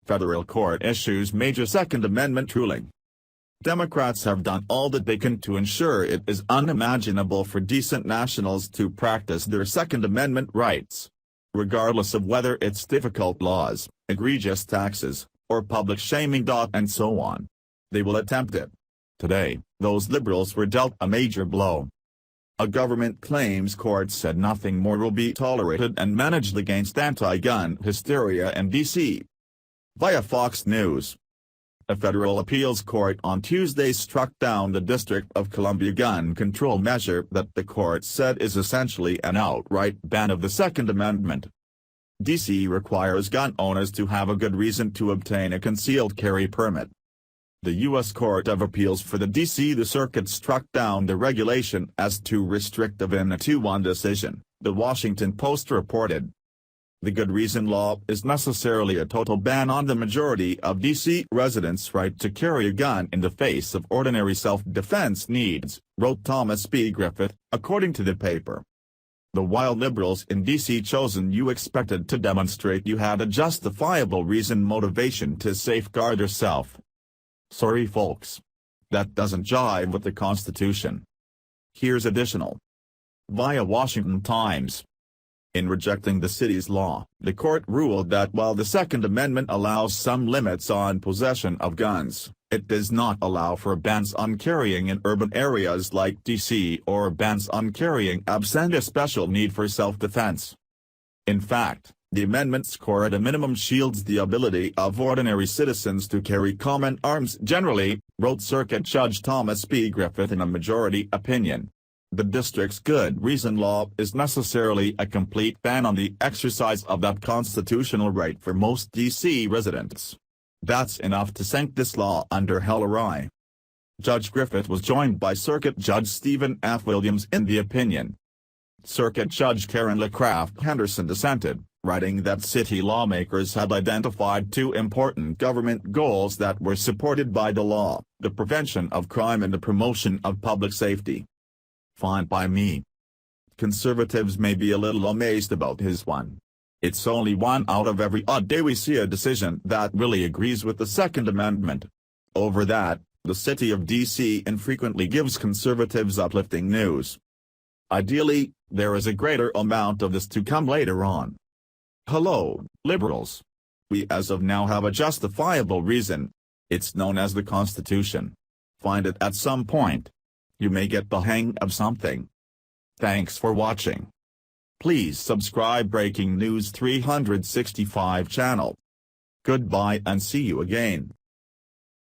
Federal court issues major Second Amendment ruling. Democrats have done all that they can to ensure it is unimaginable for decent nationals to practice their Second Amendment rights. Regardless of whether it's difficult laws, egregious taxes, or public shaming. And so on. They will attempt it. Today, those liberals were dealt a major blow. A government claims court said nothing more will be tolerated and managed against anti-gun hysteria in D.C. Via Fox News. A federal appeals court on Tuesday struck down the District of Columbia gun control measure that the court said is essentially an outright ban of the Second Amendment. D.C. requires gun owners to have a good reason to obtain a concealed carry permit. The U.S. Court of Appeals for the D.C. Circuit struck down the regulation as too restrictive in a 2-1 decision, The Washington Post reported. The good reason law is necessarily a total ban on the majority of D.C. residents' right to carry a gun in the face of ordinary self-defense needs, wrote Thomas B. Griffith, according to the paper. The while liberals in D.C. chosen you expected to demonstrate you had a justifiable reason motivation to safeguard yourself. Sorry folks. That doesn't jive with the Constitution. Here's additional. Via Washington Times. In rejecting the city's law, the court ruled that while the Second Amendment allows some limits on possession of guns, it does not allow for bans on carrying in urban areas like D.C. or bans on carrying absent a special need for self-defense. In fact, the amendment score at a minimum shields the ability of ordinary citizens to carry common arms generally, wrote Circuit Judge Thomas B. Griffith in a majority opinion. The district's good reason law is necessarily a complete ban on the exercise of that constitutional right for most D.C. residents. That's enough to sink this law under hell awry. Judge Griffith was joined by Circuit Judge Stephen F. Williams in the opinion. Circuit Judge Karen LaCraft Henderson dissented, writing that city lawmakers had identified 2 important government goals that were supported by the law, the prevention of crime and the promotion of public safety. Fine by me. Conservatives may be a little amazed about his one. It's only 1 out of every odd day we see a decision that really agrees with the Second Amendment. Over that, the city of D.C. infrequently gives conservatives uplifting news. Ideally, there is a greater amount of this to come later on. Hello, liberals. We as of now have a justifiable reason. It's known as the Constitution. Find it at some point. You may get the hang of something. Thanks for watching. Please subscribe Breaking News 365 channel. Goodbye and see you again.